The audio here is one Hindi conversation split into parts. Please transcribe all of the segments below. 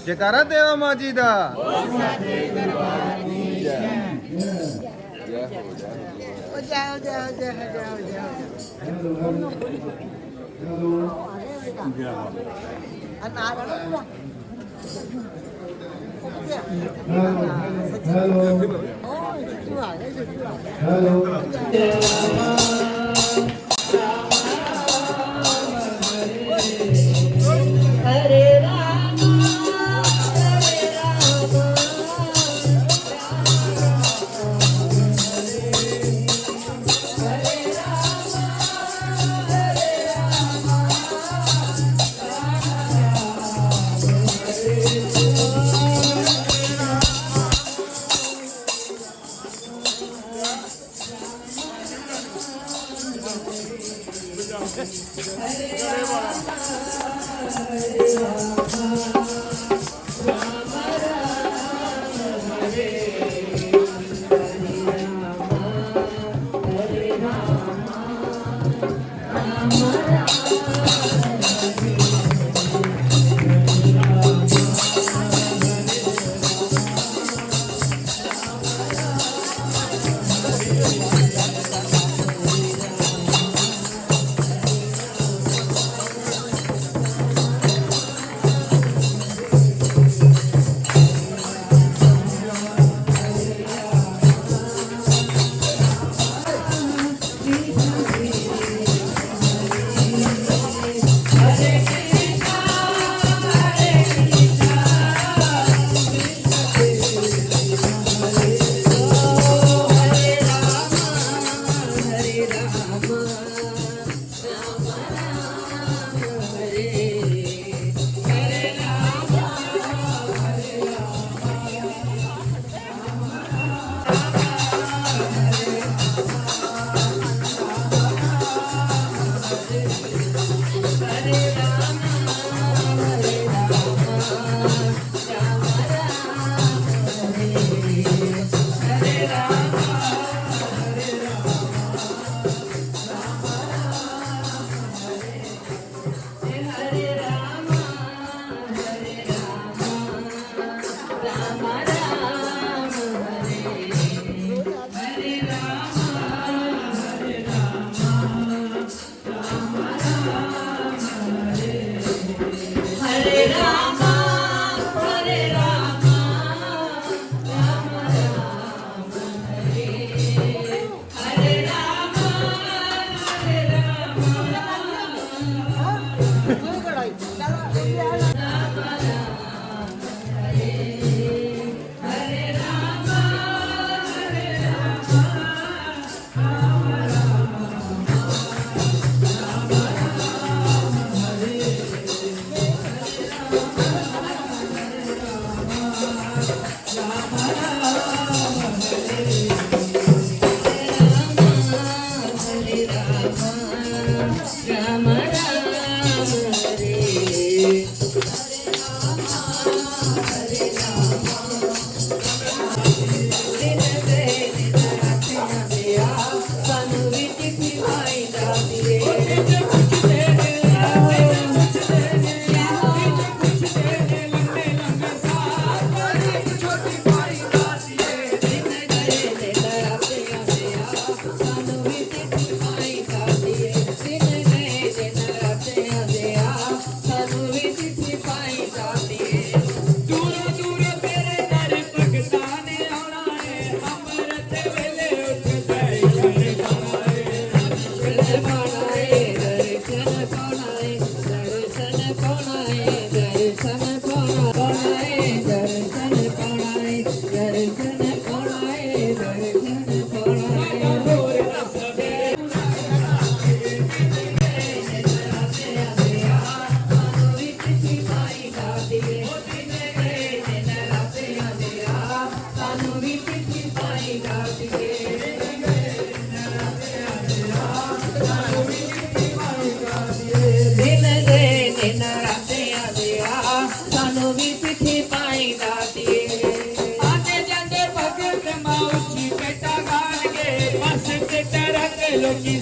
जयकारा देवा माजी दा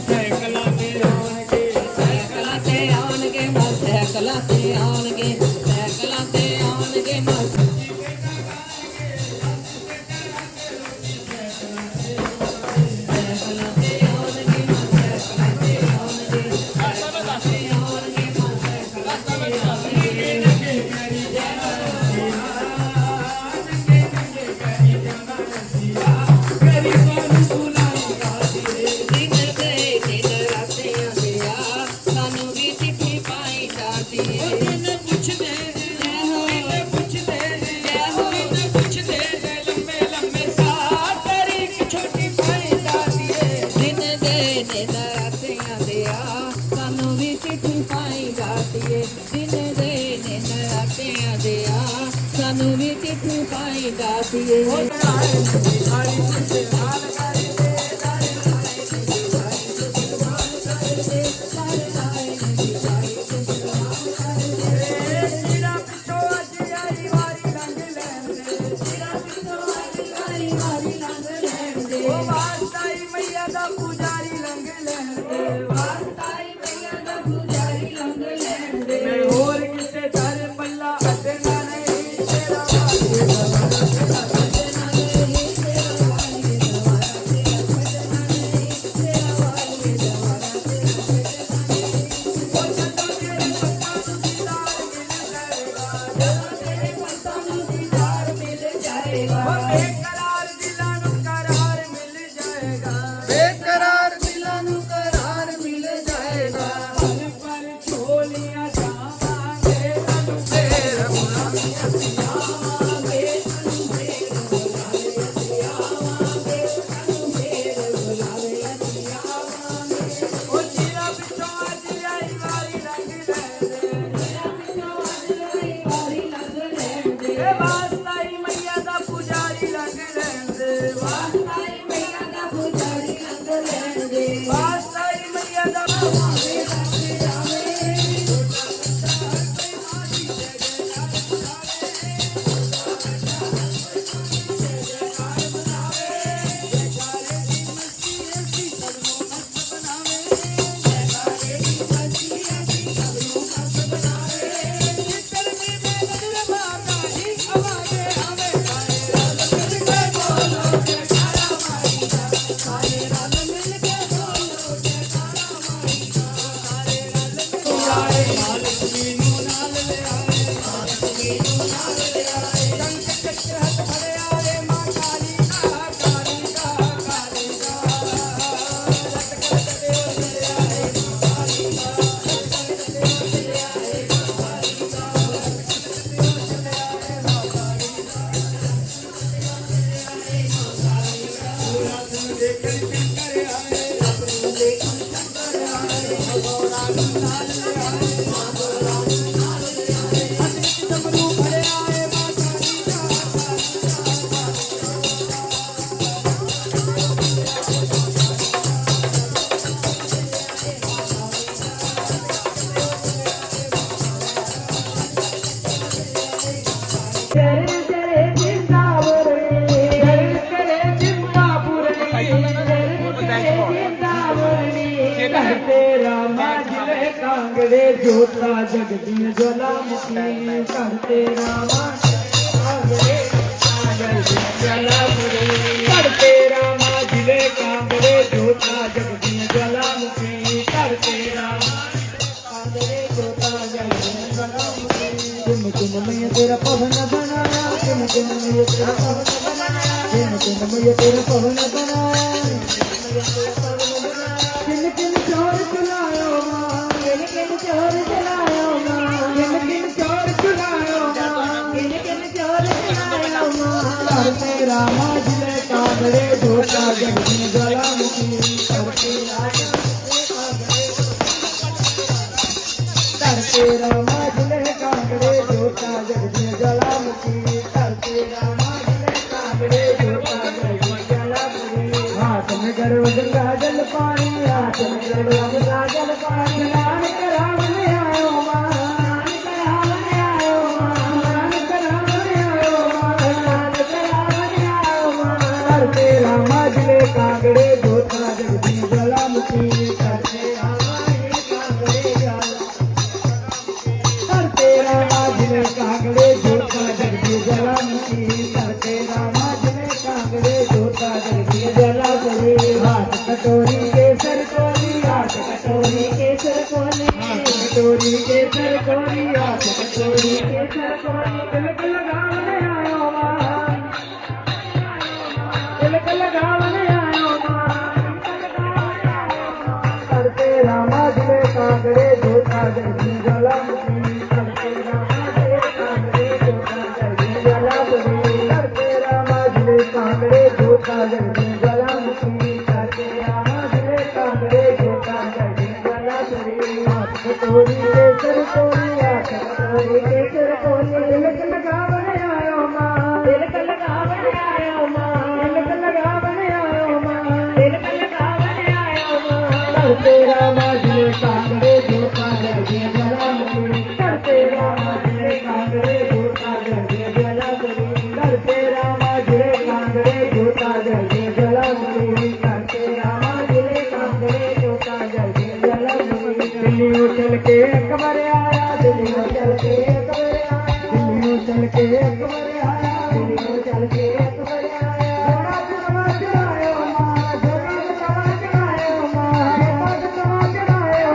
ਸਾਈਕਲਾਂ ਤੇ ਆਉਣਗੇ ਸਾਈਕਲਾਂ ਤੇ ਆਉਣਗੇ ਮਾਂ ਸਾਈਕਲਾਂ ਤੇ ਆਉਣਗੇ ਸਾਈਕਲਾਂ ਤੇ ਆਉਣਗੇ ਮਾਂ ਸਾਨੂੰ ਵੀ ਚਿੱਠੀ ਪਾਈ ਦਾਤੀਏ जोता जगदी ज्वालामुखी कर तेरा कर तेरा जिले कांगड़े जोता जगदी ज्वालामुखी कर तेरा जोता जगदी ज्वालामुखी तुम मैं तेरा पवन बनाया तुम मैं तेरा पवन बनाया तुम मैं तेरा पवन बनाया किन चोर चलायो किन चोर चलायो किन चोर चलायो किन चोर चलायो कर तेरा माजले कागड़े धोता जगदी ज्वालामुखी कर तेरा माजले कागड़े धोता जगदी ज्वालामुखी कर तेरा माजले कागड़े धोता जगदी ज्वालामुखी हाथ में गर्व गंगा जल पानी हाथ में गर्व गंगा जल पानी नानक राम ने आयो नानक राम ने आयो नानक राम ने आयो नानक राम ने आयो कर तेरा माजले कागड़े धोता जगदी ज्वालामुखी कटोरी केसर कोली आठ कटोरी केसर कोली कटोरी केसर कोली आठ कटोरी केसर कोली तिलक लगावने आयो मां तिलक लगावने आयो मां करते रामा जिले कांगड़े जोता जगी ज्वालामुखी करते रामा जिले कांगड़े जोता जगी ज्वालामुखी करते रामा जिले कांगड़े जोता जगी ज्वालामुखी करते रामा जिले कांगड़े जोता जगी ज्वालामुखी आठ कटोरी केसर कोली आठ कटोरी केसर कोली तिलक लगावने आयो मां तिलक लगावने आयो मां तिलक लगावने आयो मां तिलक लगावने आयो मां करते रामा जिले कांगड़े जोता जगी ज्वालामुखी करते रामा जिले कांगड़े जोता जगी ज्वालामुखी करते रामा जिले कांगड़े जोता जगी ज्वालामुखी करते रामा जिले कांगड़े जोता जगी ज्वालामुखी दिल्ली उछल के अकबर आया दिल्ली उछल के अकबर आया दिल्ली उछल के अकबर आया दिल्ली उछल के अकबर आया जोड़ा चढ़ायो मां जोड़ा चढ़ायो मां चढ़ायो मां चढ़ायो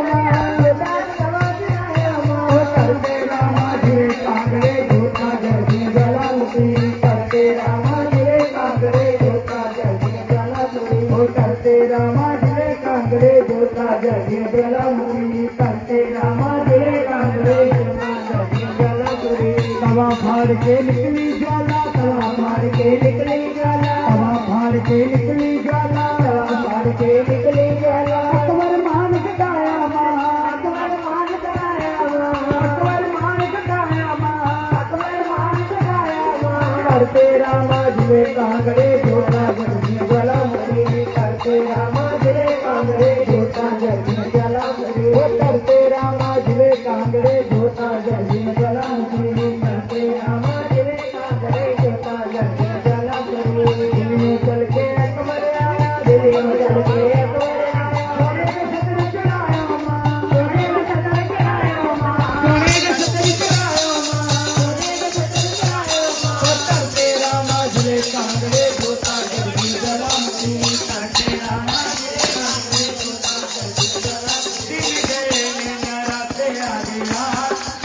मां करते रामा जिले कांगड़े जोता जगी ज्वालामुखी करते रामा जिले कांगड़े जोता जगी ज्वालामुखी करते रामा जिले कांगड़े जोता जगी ज्वालामुखी करते रामा जिले कांगड़े जोता जगी ज्वालामुखी तवा फाड़ के निकली ज्वाला तवा फाड़ के निकली ज्वाला तवा फाड़ के निकली ज्वाला तवा फाड़ के निकली ज्वाला अकबर मान जगाया मां अकबर मान जगाया मां अकबर मान जगाया मां अकबर मान जगाया मां करते रामा जिले कांगड़े जोता जगी ज्वालामुखी करते रामा जिले कांगड़े जोता जगी ज्वालामुखी करते रामा जिले कांगड़े जोता जगी ज्वालामुखी करते रामा जिले कांगड़े जोता जगी ज्वालामुखी दिल्ली चल के अकबर आया दिल्ली चल के अकबर आया सोने के छत्र चढ़ायो मां सोने के छत्र चढ़ायो मां सोने के छत्र चढ़ायो मां सोने के छत्र चढ़ायो मां करते रामा जिले कांगड़े जोता जगी ज्वालामुखी करते रामा जिले कांगड़े जोता जगी ज्वालामुखी दिन गए नराते आ गया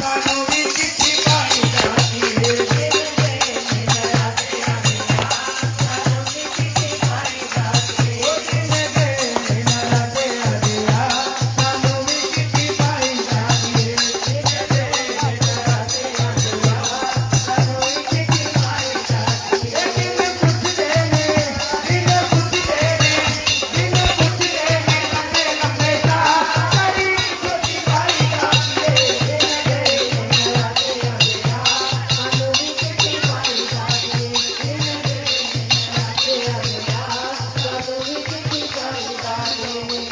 कानों में चिट्ठी पाई जाती है दिन गए नराते आ गया कानों में चिट्ठी पाई जाती है दिन गए नराते आ गया कानों में चिट्ठी पाई जाती है दिन गए नराते आ गया कानों में चिट्ठी पाई जाती है दिन कुछ देने दिन कुछ देने दिन कुछ देने लंबे लंबे सा करी छोटी पाई जाती है दिन गए नराते आ गया कानों में चिट्ठी पाई जाती है दिन गए नराते आ गया कानों में चिट्ठी पाई जाती है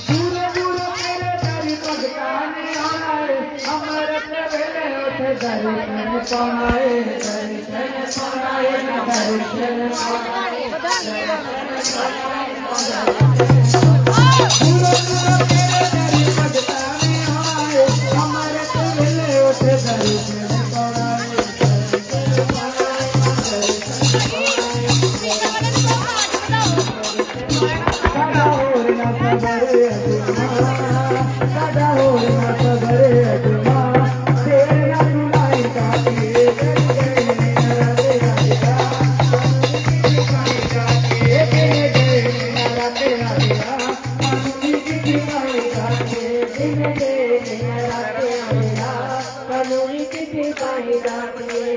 दूर दूर मेरे दरी भगताने आए हमारे वेले उठे दर्शन पाए दर्शन पाए दर्शन पाए दूर दूर मेरे दरी भगताने आए हमारे वेले उठे दर्शन पाए दर्शन पाए सादा होर ना सबरे अजुमा सादा होर ना सबरे अजुमा तेरे ना रुलाई काटी गई गई नराते आ गया कानूनी पाई जाती है दिन गए नराते आ गया कानूनी चिट्ठी पाई जाती है दिन गए नराते आ गया कानूनी चिट्ठी पाई जाती है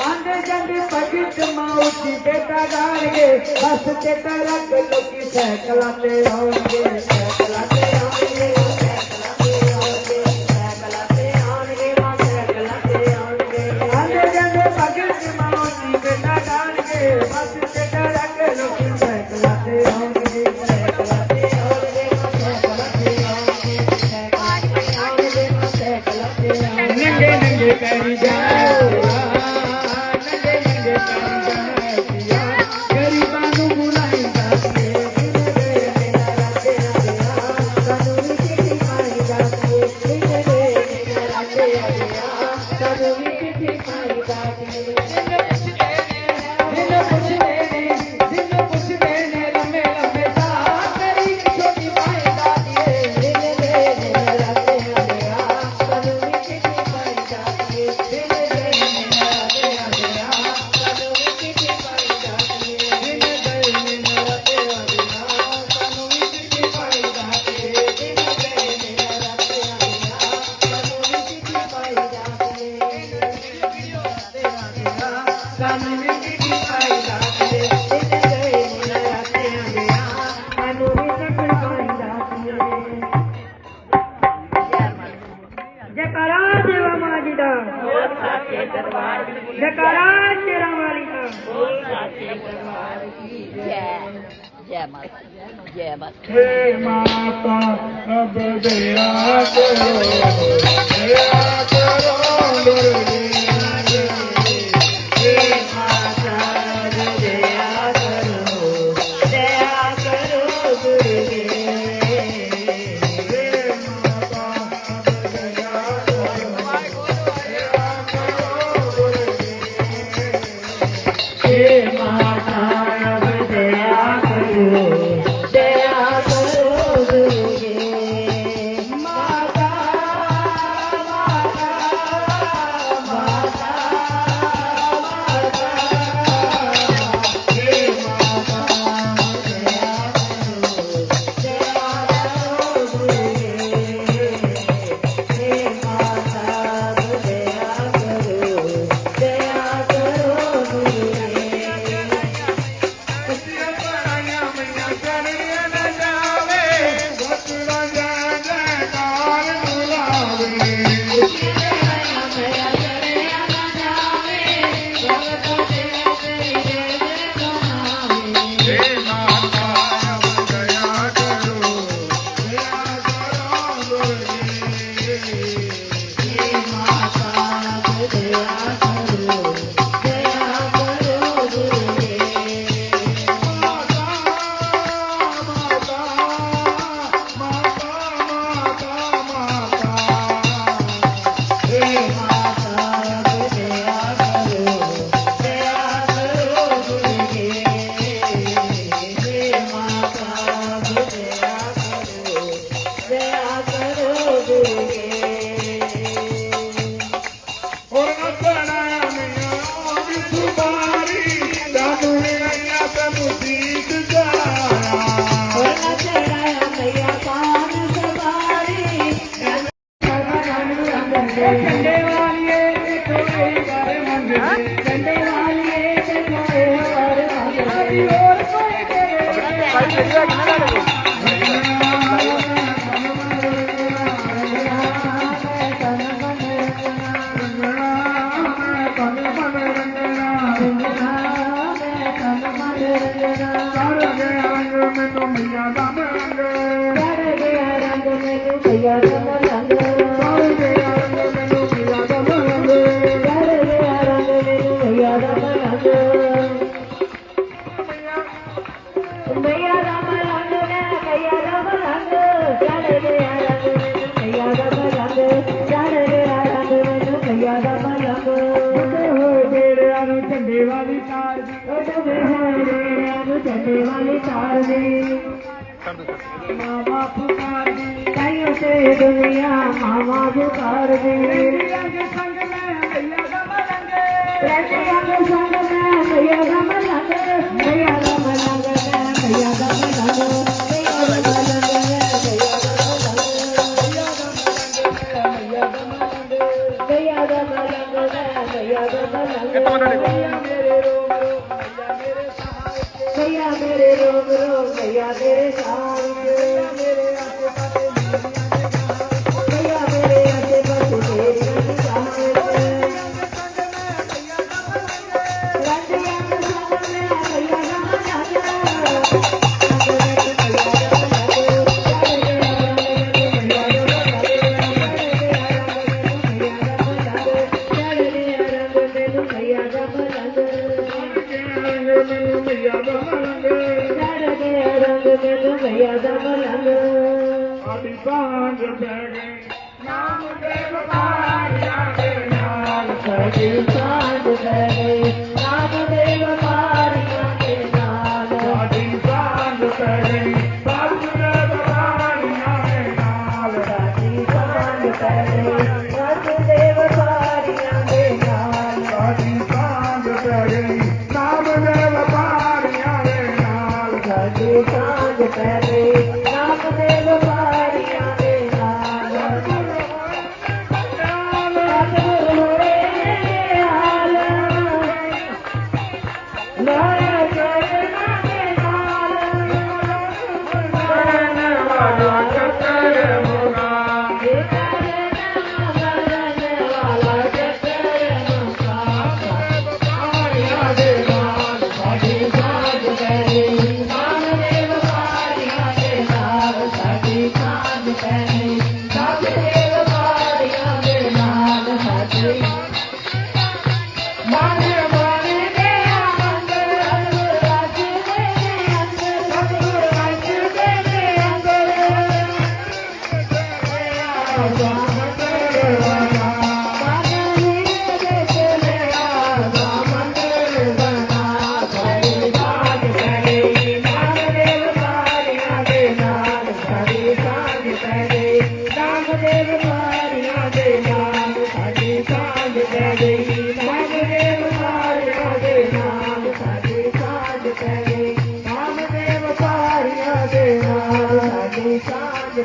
आंधे जंदे पगित माउची बेटा गाड़गे बस ते तड़क लोकी साइकिलाते आओगे साइकिलाते आओगे साइकिलाते आओगे साइकिलाते आओगे मां साइकिलाते आओगे आंधे जंदे पगित माउची बेटा गाड़गे बस ते तड़क लोकी साइकिलाते आओगे साइकिलाते आओगे मां साइकिलाते आओगे साइकिलाते आओगे मां साइकिलाते आओगे नंगे नंगे पैरी जाओ नंगे नंगे पैरी जाओ पिया गरीबां नूं बुलाई जाती है दिन गए नराते आ गया कानूनी चिट्ठी पाई जाती है दिन गए नराते आ गया कानूनी चिट्ठी पाई जाती है दिन कुछ देने लंबे लंबे सा करी ਸਾਨੂੰ ਵੀ ਕੀ ਫਾਇਦਾ ਤੇ ਦਿਨ ਗਏ ਮੁੰਡਿਆਂ ਤੇ ਅੰਗਿਆ ਸਾਨੂੰ ਵੀ ਤੱਕ ਫਾਇਦਾ ਜੈਕਾਰਾ ਦੇਵਾ ਮਾਂ ਜੀ ਦਾ ਬੋਲ ਸਾਚੇ ਦਰਬਾਰ ਦੀ ਜੈਕਾਰਾ ਤੇਰਾ ਵਾਲੀ ਦਾ ਬੋਲ ਸਾਚੇ ਦਰਬਾਰ ਦੀ ਜੈ ਮਾਤਾ ਜੈ ਮਾਤਾ हे माता अब दया करो दया करो दुर्गे हे माता दया करो दुर्गे हे माता अब दया करो हे माता अब दया करो दुर्गे माता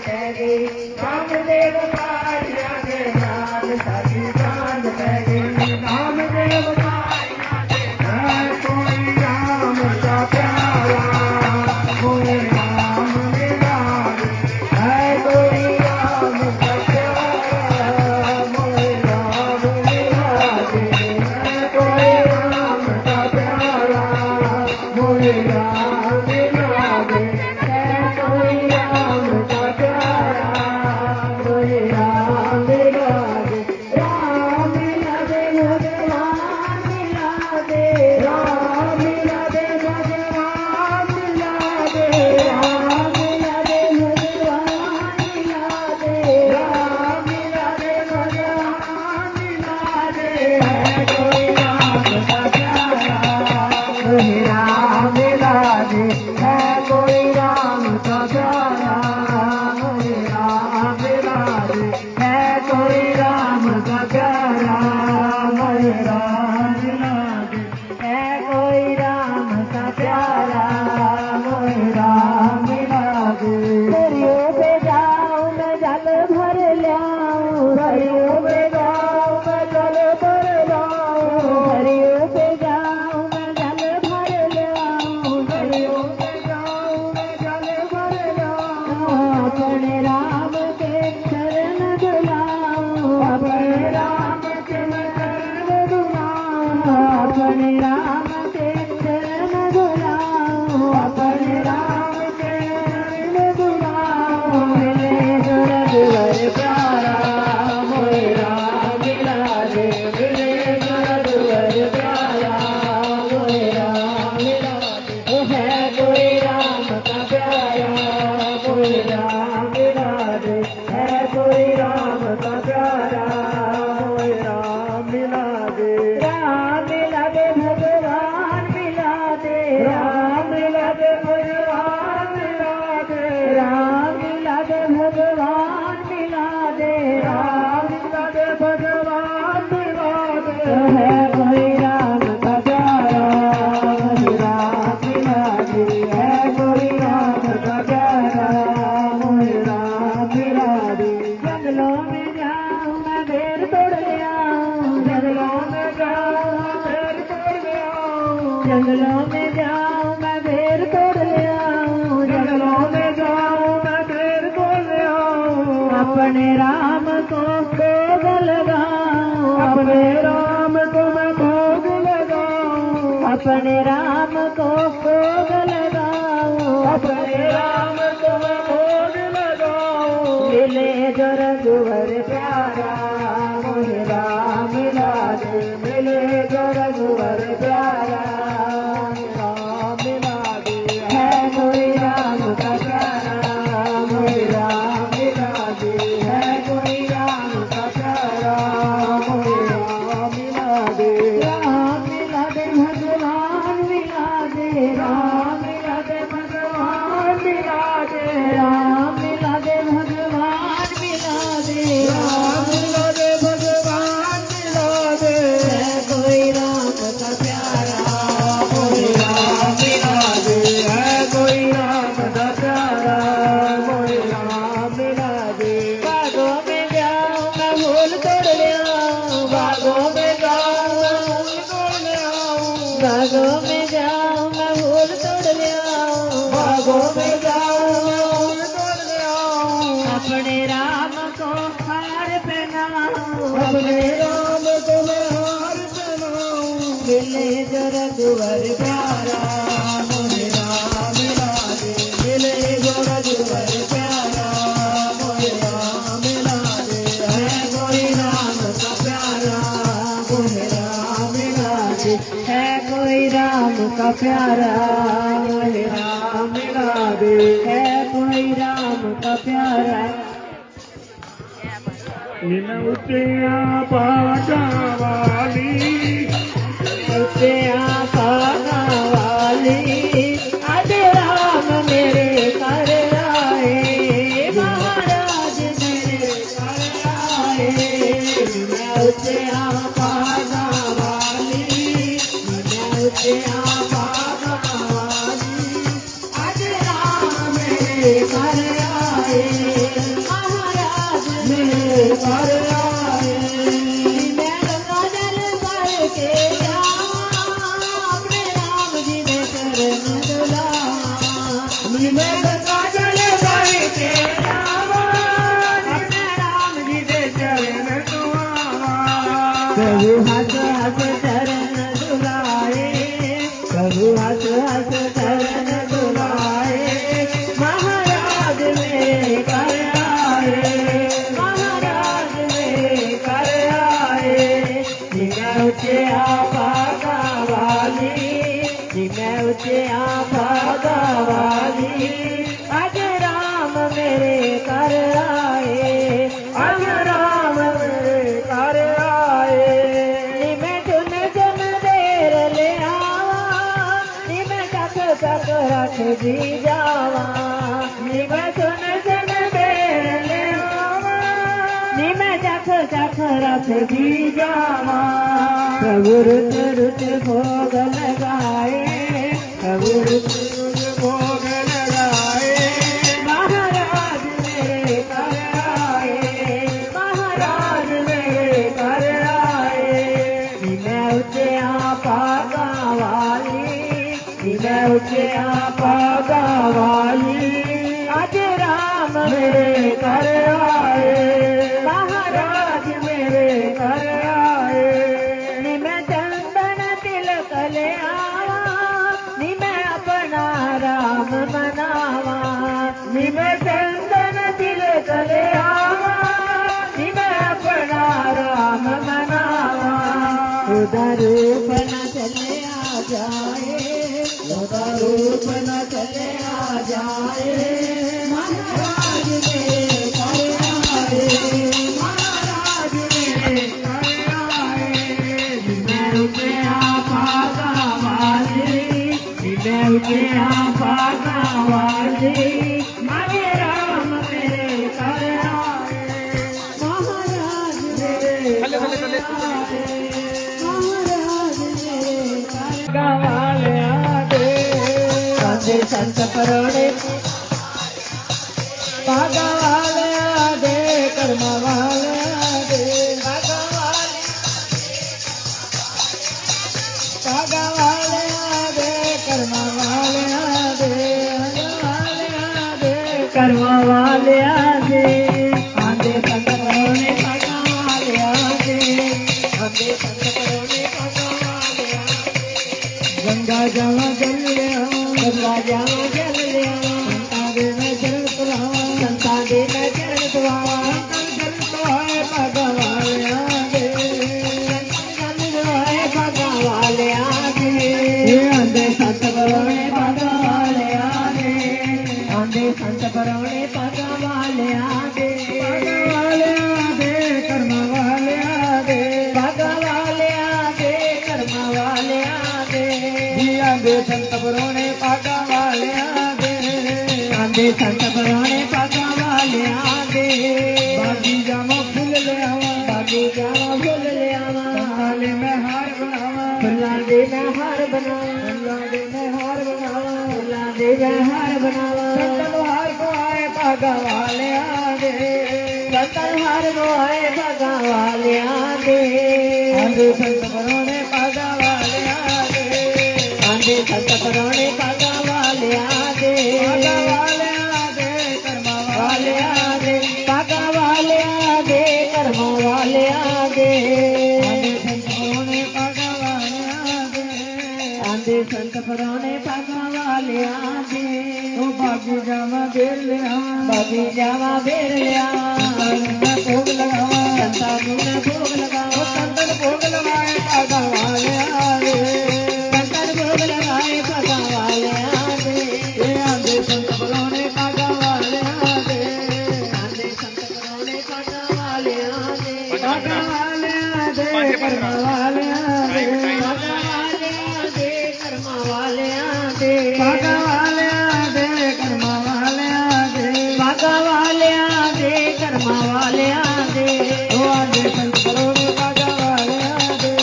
पै गई रामदेव कारिया के नाम साथी चांद पै गई रामदेव कारिया के है कोई राम का प्यारा कोई राम मिला दे है कोई राम का प्यारा मोहे राम मिला दे है कोई राम का प्यारा मोहे राम मिला दे है कोई राम का प्यारा मोहे राम मिला दे राम मिला दे भगवान मिला दे राम मिला दे भगवान मिला दे राम मिला दे भगवान मिला दे राम मिला दे भगवान मिला दे है कोई राम का प्यारा मोहे राम मिला दे है कोई राम का प्यारा मोहे राम मिला दे है कोई राम का प्यारा मोहे राम मिला दे है कोई राम का प्यारा मोहे राम मिला दे दरियो पे जाऊं मैं जल भर लाऊं दरियो पे जाऊं मैं जल भर लाऊं दरियो पे जाऊं मैं जल भर लाऊं दरियो पे जाऊं मैं जल भर लाऊं अपने राम के शरण बुलाऊं अपने राम के शरण बुलाऊं अपने राम के शरण बुलाऊं अपने राम के शरण बुलाऊं मिले जो रघुवर प्यारा मोहे राम मिला दे मिले जो रघुवर प्यारा मोहे राम मिला दे है कोई राम का प्यारा मोहे राम मिला दे है कोई राम का प्यारा मोहे राम मिला दे राम मिला दे भगवान मिला दे राम मिला दे भगवान मिला दे राम मिला दे भगवान मिला दे राम मिला दे भगवान मिला दे है कोई राम का प्यारा मोहे राम मिला दे है कोई राम का प्यारा मोहे राम मिला दे जंगलों में जाऊं मैं बेर तोड़ ले आऊं जंगलों में जाऊं मैं बेर तोड़ ले आऊं जंगलों में जाऊं मैं बेर तोड़ ले आऊं जंगलों में जाऊं मैं बेर तोड़ ले आऊं अपने राम को भोग लगाऊं अपने राम को मैं भोग लगाऊं अपने राम को भोग लगाऊं अपने राम को मैं भोग लगाऊं मिले जो रघुवर प्यारा मोहे राम मिला दे मिले जो रघुवर प्यारा राम मिला दे है कोई राम का प्यारा मोहे राम मिला दे है कोई राम का प्यारा मोहे राम मिला दे राम मिला दे भगवान मिला दे राम मिला दे भगवान मिला दे राम मिला दे भगवान मिला दे राम मिला दे भगवान मिला दे है कोई राम का प्यारा मोहे राम मिला दे है कोई राम का प्यारा मोहे राम मिला दे बागों में जाऊं मैं फूल तोड़ ले आऊं बागों में जाऊं मैं फूल तोड़ ले आऊं बागों में जाऊं मैं फूल तोड़ ले आऊं बागों में जाऊं मैं फूल तोड़ ले आऊं अपने राम को हार पहनाऊं अपने राम को मैं हार पहनाऊं मिले जो रघुवर प्यारा मोहे राम मिला दे मिले जो रघुवर प्यारा मोहे राम मिला दे है कोई राम का प्यारा मोहे राम मिला दे है कोई राम का प्यारा मोहे राम मिला दे है कोई राम का प्यारा इन उतिया पाचा वाली उतिया पाना वाली आज राम मेरे घर आए महाराज मेरे घर आए मैं उतिया पाना वाली मैं उतिया पाना वाली आज राम मेरे घर आए नी मैं उचिया भागा वाली आज राम मेरे घर आए आज राम मेरे घर आए नी मैं चुन चुन देर ले आवा नी मैं चक चक रख दी जावा नी मैं चुन चुन देर ले आवा नी मैं चक चक रख दी जावा प्रभु रुत रुत भोग लगाए प्रभु रुत रुत भोग लगाए महाराज मेरे घर आए महाराज मेरे घर आए मैं उचिया पागा वाली मैं उचिया पागा वाली आज राम मेरे घर आए महाराज मेरे घर आए नी मैं चंदन तिलक ले आवा नी मैं अपना राम मनावा नी मैं चंदन तिलक ले आवा नी मैं अपना राम मनावा उधर रूप न चले आ जाए उधर रूप न चले आ जाए महाराज मेरे घर आए महाराज मेरे घर आए मैं उचिया भागा वाली मैं उचिया भागा वाली मारे राम मेरे घर आए महाराज मेरे थले थले थले महाराज मेरे घर वाले आगे कांदे संत परोड़े भागा वाले आगे कर्म वाले आगे भागा वाले आगे कर्म वाले आगे कर्म वाले आगे आंधे संत परोने भागा वाले आगे आंधे संत परोने भागा वाले आगे गंगा जावा जल ले गंगा जावा जल ले संता दे मैं जल तुलावा संता दे मैं जल तुलावा जल तुलाए भागा वाले आगे जल तुलाए भागा वाले आगे आंधे संत परोने भागा वाले आगे आंधे संत परोने भागा वाले आगे कर्म वाले आगे भागा वाले आगे कर्म वाले आगे आंधे संत परोने भागा वाले आगे आंधे संत परोने भागा वाले आगे बागी जामा फूल ले आवा बागी जामा फूल ले आवा फुल्लाले में हार बनावा फुल्लाले में हार बनावा फुल्लाले में हार बनावा फुल्लाले में हार बनावा संतन हार को आए भागा वाले आगे संतन हार को आए भागा वाले आगे आंधे संत परोने भागा वाले आगे आंधे संत परोने भागा वाले आगे कर्म वाले आगे भागा वाले आगे कर्म वाले आगे आंधे संत परोने भागा वाले आगे आंधे संत परोने भागा वाले आगे ओ बागी जावा बेर लिया बागी जावा बेर लिया भोग लगावा संता ने भोग लगावा संतन भोग लगाए भागा वाले आगे संतन भोग लगाए भागा वाले आगे ये आंधे संत परोने भागा वाले आगे आंधे संत परोने भागा वाले आगे भागा वाले आगे कर्म वाले आगे भागा वाले आगे कर्म वाले आगे भागा वाले आगे कर्म वाले आगे भागा वाले आगे कर्म वाले आगे ओ आंधे संत परोने भागा वाले आगे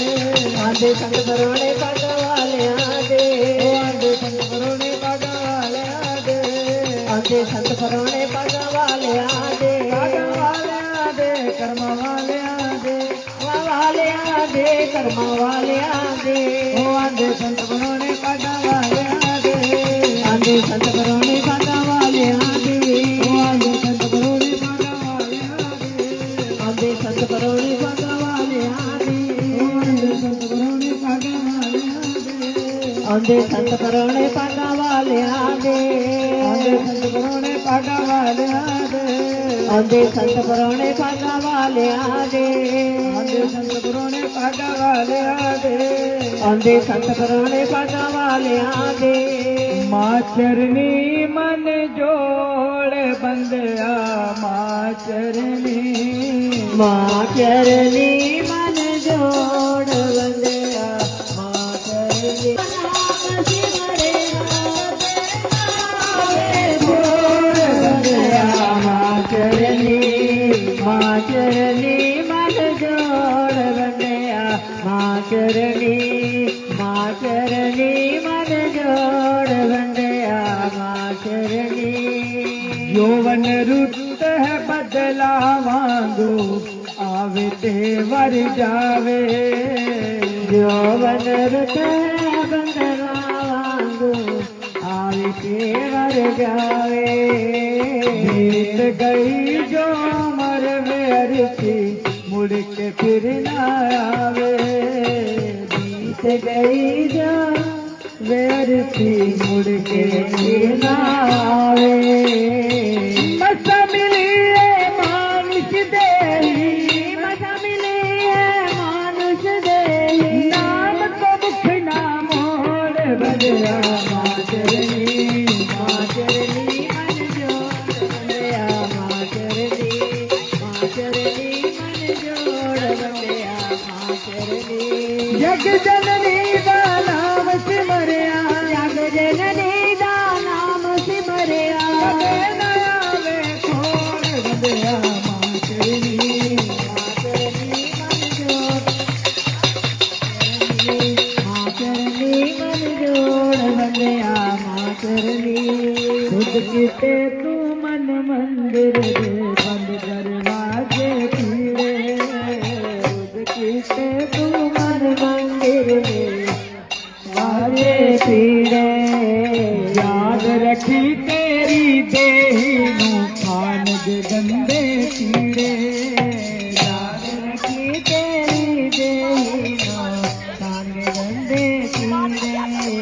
आंधे संत परोने भागा वाले आगे ओ आंधे संत परोने भागा वाले आगे आंधे संत परोने भागा वाले आगे कर्म वाले आगे वाले आगे कर्म वाले आगे ओ आंधे संत परोने भागा वाले आगे आंधे संत परोने भागा वाले आगे ओ आंधे संत परोने भागा वाले आगे आंधे संत परोने भागा वाले आगे ओ आंधे संत परोने भागा वाले आगे आंधे संत परोने भागा वाले आगे आंधे संत परोने भागा वाले आगे आंधे संत परोने भागा वाले आगे आंधे संत परोने भागा वाले आगे आंदे संत पुराने पागा वाले आंदे मां चरनी मन जोड़ बंदया मां चरनी मां चरनी मन जोड़ बंदया मां चरनी मां चरनी मन जोड़ बंदया मां चरनी मन जोड़ बंदया मां चरनी यौवन रुत है बदला वांगू आवे ते वर जावे यौवन रुत बंदला वांगू आवे ते वर जावे बीत गई जो मर मेरी मुड़ के फिर न आवे बीत गई जो व्यर्थी मुड़ के फिर न आवे मसा मिली है मानुष देही मजा मिली है मानुष देही नाम को मुख ना मोड़ बदला मां चरनी मन जोड़ बंदया मां चरनी मन जोड़ बंदया मां चरनी जग जननी दा नाम सिमरिया जग जननी दा नाम सिमरिया नया वे खोड़ बदया मां चरनी मन जोड़ मां चरनी मन जोड़ बंदया मां चरनी खुद किते तू मन मंदिर दे बंद दरवाजे पीड़े खुद किसे तू मन मंदिर में वाजे पीड़े याद रखी तेरी देही नू खान दे गंदे कीड़े याद रखी तेरी देही नो कान गंदे कीड़े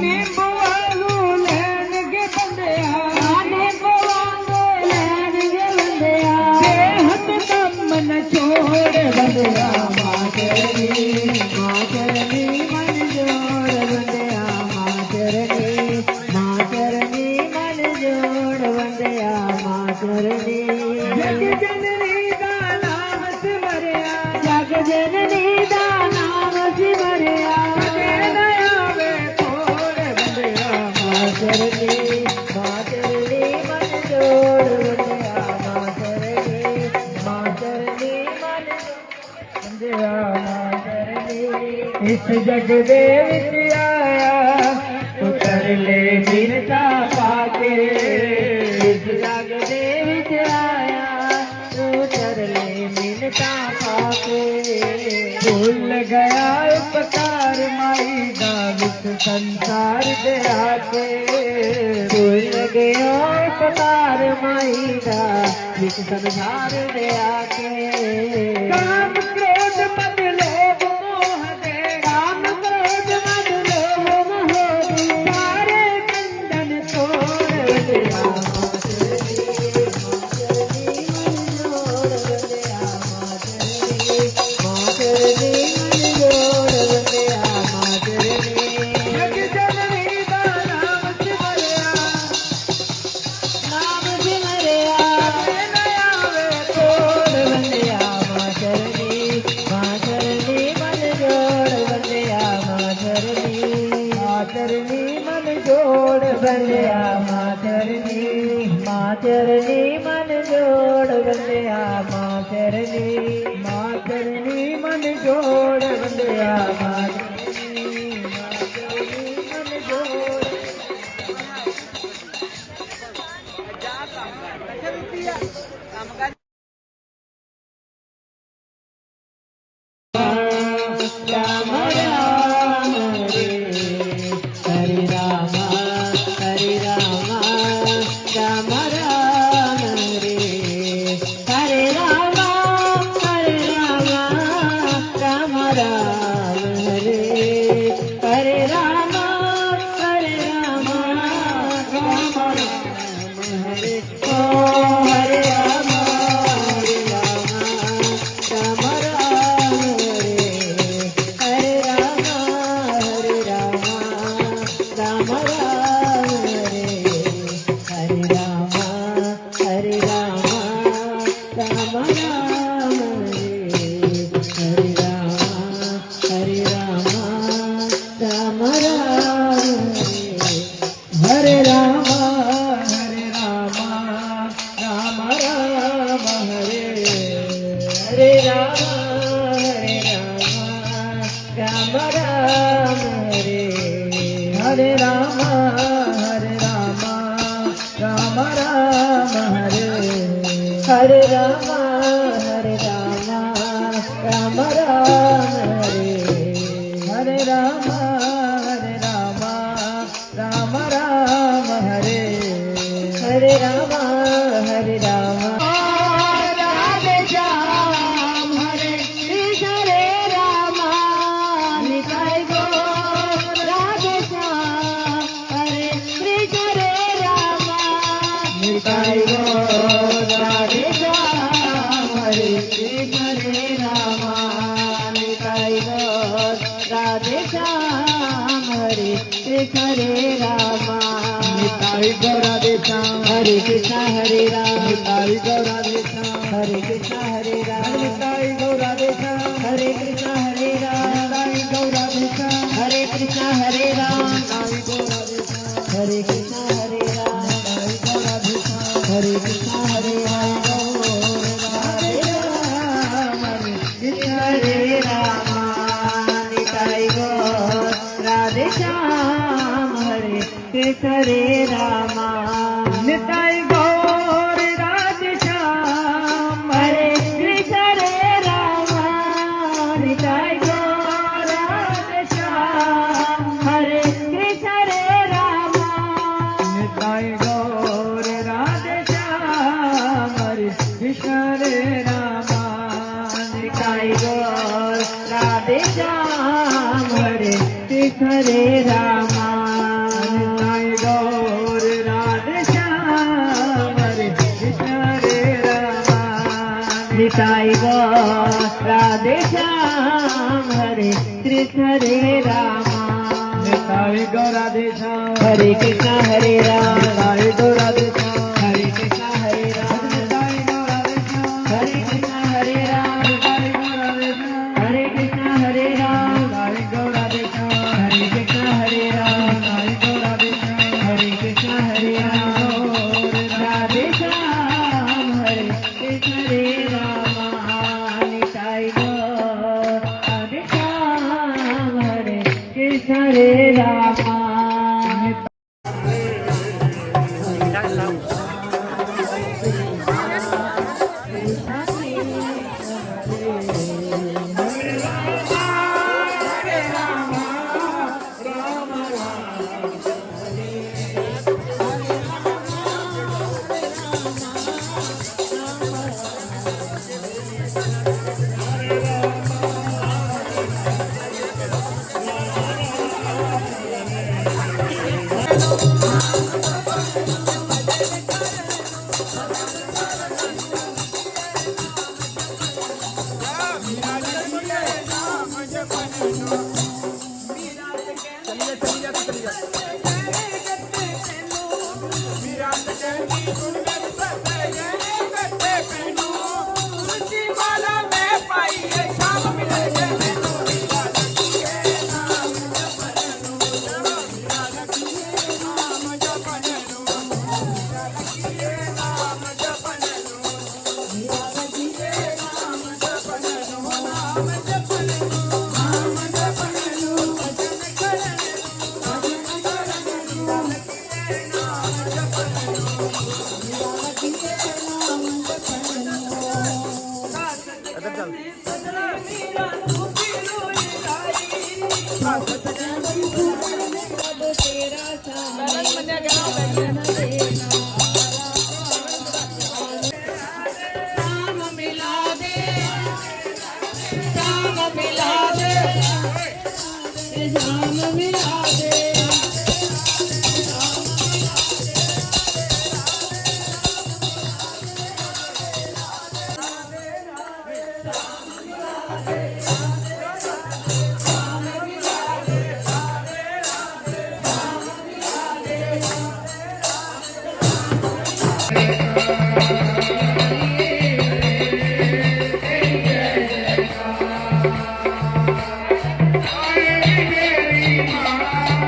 नींबू आलू लैन के बंदया आने को वांगो लैन गे बंदया सेहत कम न छोड़ बंदया मां चरनी मन जोड़ बंदया मां चरनी मन जोड़ बंदया मां चरनी जग जननी दा नाम सिमरिया जग जननी दा नाम सिमरिया नया वे खोड़ बंदया मां चरनी मन जोड़ बंदया मां चरनी मन बंदया मां चरनी इस जग दे विच आया उतर ले बिरता पाके इस जग दे विच आया तू तरले मिलता पाके भूल गया उपकार माई दा विच संसार दे आके भूल गया उपकार माई दा विच संसार दे आके काम क्रोध मद लोभ मोह दे काम क्रोध मद लोभ मोह दे सारे बंधन तोड़ बंदया दिया मां चरनी मन जोड़ बंदया मां चरनी मन जोड़ बंदया मां चरनी जग जननी दा नाम सिमरिया नाम सिमरिया नया वे जोड़ बंदया मां चरनी मन जोड़ बंदया मां चरनी मन जोड़ बंदया मां चरनी मन जोड़ बंदया मां चरनी मन जोड़ बंदया मां चरनी मन जोड़ राम राम रे हरे राम राम राम रे हरे राम राम राम रे राम हरे राम राम राम हरे हरे राम राम राम हरे हरे राम राम राम हरे हरे राम राम राम हरे हरे राम राम राम हरे हरे राम राधे श्याम हरे कृष्ण रे राम निताय गौर राधे श्याम हरे कृष्ण रे राम निताय गौर राधे श्याम हरे कृष्ण रे राम निताय गौर राधे श्याम हरे कृष्ण रे राम निताय गौर राधे श्याम हरे कृष्ण हरे राम निताय गौर राधे श्याम हरे कृष्ण हरे राम निताय गौर राधे श्याम हरे कृष्ण हरे राम निताय गौर राधे श्याम हरे कृष्ण हरे राम निताय गौर राधे श्याम हरे कृष्ण हरे राम निताय गौर राधे श्याम हरे कृष्ण हरे राम राधे राम हरे कृष्ण हरे राम निताय गौर राधे श्याम हरे कृष्ण हरे राम निताय गौर राधे श्याम हरे कृष्ण रे राम निताय गौर राधे श्याम हरे कृष्ण रे राम निताय गौर राधे श्याम हरे कृष्ण रे राम निताय गौर राधे श्याम हरे कृष्ण रे राम निताय गौर राधे श्याम हरे कृष्ण रे राम निताय गौर राधे श्याम हरे कृष्ण रे राम निताय गौर राधे श्याम हरे कृष्ण हरे राम निताय गौर राधे श्याम हरे कृष्ण हरे राम निताय गौर राधे श्याम हरे कृष्ण हरे राम निताय गौर राधे श्याम हरे कृष्ण हरे राम निताय गौर राधे श्याम हरे कृष्ण हरे राम निताय गौर राधे श्याम हरे कृष्ण हरे राम राधे श्याम हरे कृष्ण रे राम निताय गौर राधे श्याम हरे कृष्ण रे राम Hare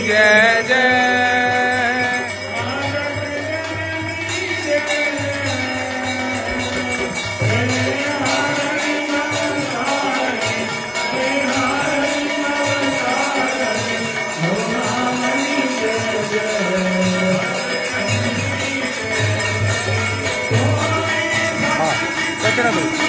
જય જય કચરા દો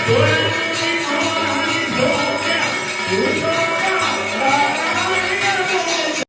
Good.